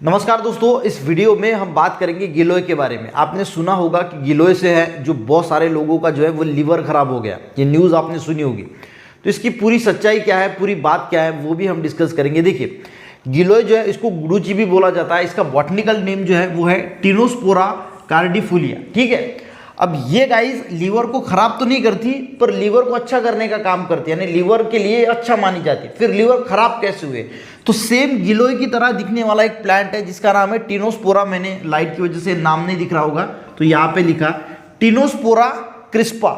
नमस्कार दोस्तों, इस वीडियो में हम बात करेंगे गिलोय के बारे में। आपने सुना होगा कि गिलोय से है जो बहुत सारे लोगों का जो है वो लीवर खराब हो गया। ये न्यूज़ आपने सुनी होगी। तो इसकी पूरी सच्चाई क्या है, पूरी बात क्या है, वो भी हम डिस्कस करेंगे। देखिए, गिलोय जो है इसको गुडुचि भी बोला जाता है। इसका बॉटनिकल नेम जो है वो है टिनोस्पोरा कार्डिफोलिया। ठीक है, अब ये गाइस लीवर को खराब तो नहीं करती, पर लीवर को अच्छा करने का काम करती है, यानी लीवर के लिए अच्छा मानी जाती है। फिर लीवर खराब कैसे हुए? तो सेम गिलोय की तरह दिखने वाला एक प्लांट है जिसका नाम है टिनोस्पोरा। मैंने लाइट की वजह से नाम नहीं दिख रहा होगा, तो यहाँ पे लिखा टिनोस्पोरा क्रिस्पा।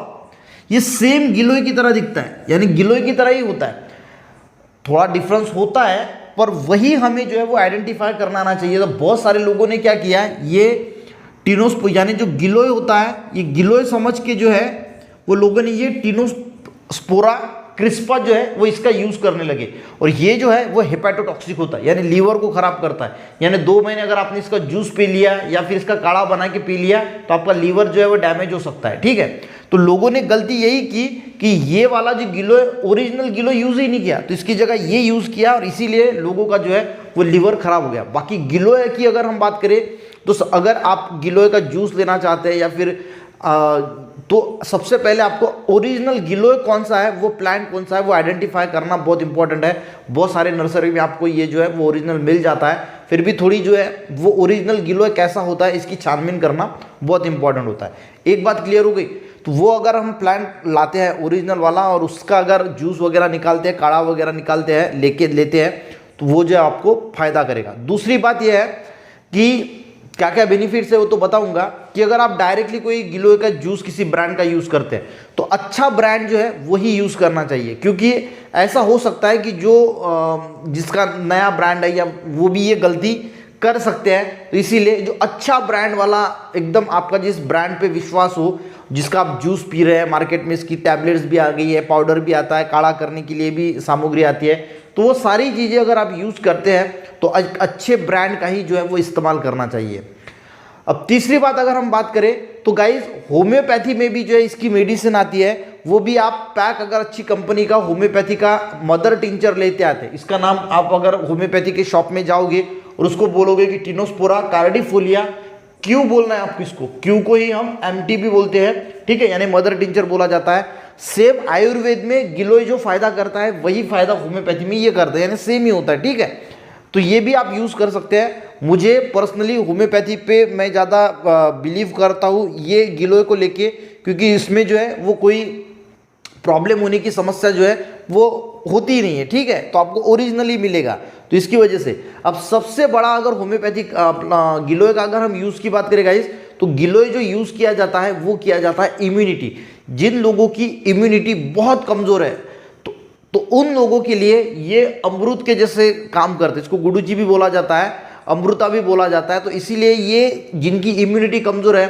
ये सेम गिलोय की तरह दिखता है, यानी गिलोय की तरह ही होता है। थोड़ा डिफरेंस होता है, पर वही हमें जो है वो आइडेंटिफाई करना आना चाहिए। तो बहुत सारे लोगों ने क्या किया है, ये टिनोस्पोरा यानी जो गिलोय होता है, ये गिलोय समझ के जो है वो लोगों ने ये टिनोस्पोरा क्रिस्पा जो है वो इसका यूज करने लगे। और ये जो है वो हेपेटोटॉक्सिक होता है, यानी लीवर को खराब करता है। यानी 2 महीने अगर आपने इसका जूस पी लिया या फिर इसका काढ़ा बना के पी लिया तो आपका लीवर जो है वो डैमेज हो सकता है। ठीक है, तो लोगों ने गलती यही की कि ये वाला जो गिलोय, ओरिजिनल गिलोय यूज ही नहीं किया, तो इसकी जगह ये यूज किया और इसीलिए लोगों का जो है वो लीवर खराब हो गया। बाकी गिलोय की अगर हम बात करें तो अगर आप गिलोय का जूस लेना चाहते हैं या फिर तो सबसे पहले आपको ओरिजिनल गिलोय कौन सा है, वो प्लांट कौन सा है, वो आइडेंटिफाई करना बहुत इंपॉर्टेंट है। बहुत सारे नर्सरी में आपको ये जो है वो ओरिजिनल मिल जाता है। फिर भी थोड़ी जो है वो ओरिजिनल गिलोय कैसा होता है इसकी छानबीन करना बहुत इंपॉर्टेंट होता है। एक बात क्लियर हो गई, तो वो अगर हम प्लांट लाते हैं ओरिजिनल वाला और उसका अगर जूस वगैरह निकालते हैं, काढ़ा वगैरह निकालते हैं, लेते हैं, तो वो जो है आपको फायदा करेगा। दूसरी बात यह है कि क्या क्या बेनिफिट्स है वो तो बताऊंगा, कि अगर आप डायरेक्टली कोई गिलोय का जूस किसी ब्रांड का यूज करते हैं तो अच्छा ब्रांड जो है वही यूज करना चाहिए। क्योंकि ऐसा हो सकता है कि जो जिसका नया ब्रांड है या वो भी ये गलती कर सकते हैं। तो इसीलिए जो अच्छा ब्रांड वाला, एकदम आपका जिस ब्रांड पे विश्वास हो, जिसका आप जूस पी रहे हैं, मार्केट में इसकी टैबलेट्स भी आ गई है, पाउडर भी आता है, काढ़ा करने के लिए भी सामग्री आती है, तो वो सारी चीज़ें अगर आप यूज़ करते हैं तो अच्छे ब्रांड का ही जो है वो इस्तेमाल करना चाहिए। अब तीसरी बात अगर हम बात करें तो गाइज होम्योपैथी में भी जो है इसकी मेडिसिन आती है, वो भी आप पैक अगर अच्छी कंपनी का होम्योपैथी का मदर टिंचर लेते आते हैं। इसका नाम आप अगर होम्योपैथी के शॉप में जाओगे और उसको बोलोगे कि टिनोस्पोरा कार्डिफोलिया, क्यों बोलना है आपको, इसको क्यों को ही हम एमटी भी बोलते हैं। ठीक है, यानी मदर टिंचर बोला जाता है। सेम आयुर्वेद में गिलोय जो फायदा करता है वही फायदा होम्योपैथी में ये करता है, यानी सेम ही होता है। ठीक है, तो ये भी आप यूज कर सकते हैं। मुझे पर्सनली होम्योपैथी पे मैं ज़्यादा बिलीव करता हूँ ये गिलोय को लेके, क्योंकि इसमें जो है वो कोई प्रॉब्लम होने की समस्या जो है वो होती ही नहीं है। ठीक है, तो आपको ओरिजिनली मिलेगा। तो इसकी वजह से अब सबसे बड़ा अगर होम्योपैथिक गिलोय का अगर हम यूज़ की बात करें गाइस, तो गिलोय जो यूज़ किया जाता है वो किया जाता है इम्यूनिटी। जिन लोगों की इम्यूनिटी बहुत कमज़ोर है तो उन लोगों के लिए ये अमृत के जैसे काम करते हैं। इसको गुडुचि भी बोला जाता है, अमृता भी बोला जाता है। तो इसीलिए ये जिनकी इम्यूनिटी कमज़ोर है,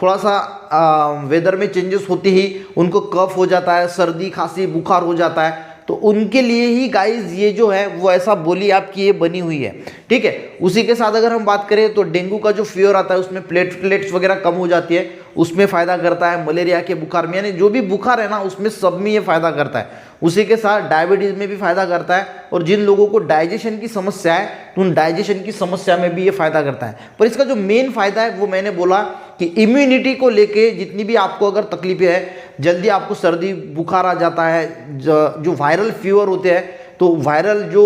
थोड़ा सा वेदर में चेंजेस होते ही उनको कफ हो जाता है, सर्दी खांसी बुखार हो जाता है, तो उनके लिए ही गाइज ये जो है वो ऐसा बोली आपकी ये बनी हुई है। ठीक है, उसी के साथ अगर हम बात करें तो डेंगू का जो फीवर आता है उसमें प्लेटलेट्स वगैरह कम हो जाती है, उसमें फ़ायदा करता है। मलेरिया के बुखार में, यानी जो भी बुखार है ना उसमें सब में ये फ़ायदा करता है। उसी के साथ डायबिटीज़ में भी फ़ायदा करता है, और जिन लोगों को डाइजेशन की समस्या है तो उन डाइजेशन की समस्या में भी ये फ़ायदा करता है। पर इसका जो मेन फ़ायदा है वो मैंने बोला कि इम्यूनिटी को लेके जितनी भी आपको अगर तकलीफें है, जल्दी आपको सर्दी बुखार आ जाता है, जो वायरल फीवर होते हैं, तो वायरल जो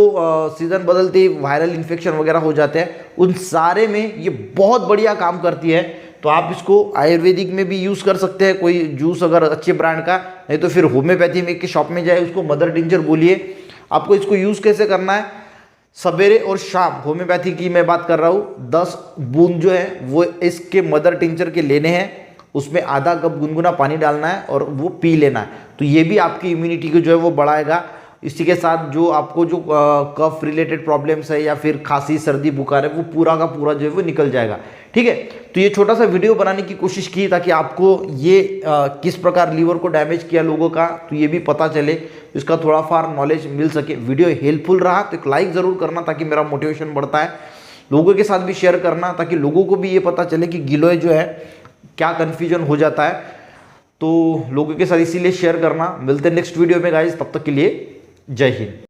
सीज़न बदलते ही वायरल इन्फेक्शन वगैरह हो जाते हैं, उन सारे में ये बहुत बढ़िया काम करती है। तो आप इसको आयुर्वेदिक में भी यूज़ कर सकते हैं, कोई जूस अगर अच्छे ब्रांड का, नहीं तो फिर होम्योपैथी में के शॉप में जाए, उसको मदर टिंचर बोलिए। आपको इसको यूज़ कैसे करना है, सवेरे और शाम, होम्योपैथी की मैं बात कर रहा हूँ, 10 बूंद जो है वो इसके मदर टिंचर के लेने हैं, उसमें आधा कप गुनगुना पानी डालना है और वो पी लेना है। तो ये भी आपकी इम्यूनिटी को जो है वो बढ़ाएगा। इसी के साथ जो आपको जो कफ रिलेटेड प्रॉब्लम्स है या फिर खांसी सर्दी बुखार है, वो पूरा का पूरा जो है वो निकल जाएगा। ठीक है, तो ये छोटा सा वीडियो बनाने की कोशिश की ताकि आपको ये किस प्रकार लीवर को डैमेज किया लोगों का, तो ये भी पता चले, इसका थोड़ा फार नॉलेज मिल सके। वीडियो हेल्पफुल रहा तो एक लाइक ज़रूर करना ताकि मेरा मोटिवेशन बढ़ता है। लोगों के साथ भी शेयर करना ताकि लोगों को भी ये पता चले कि गिलोय जो है क्या कन्फ्यूजन हो जाता है। तो लोगों के साथ इसीलिए शेयर करना। मिलते हैं नेक्स्ट वीडियो में गाइज, तब तक के लिए जय हिंद।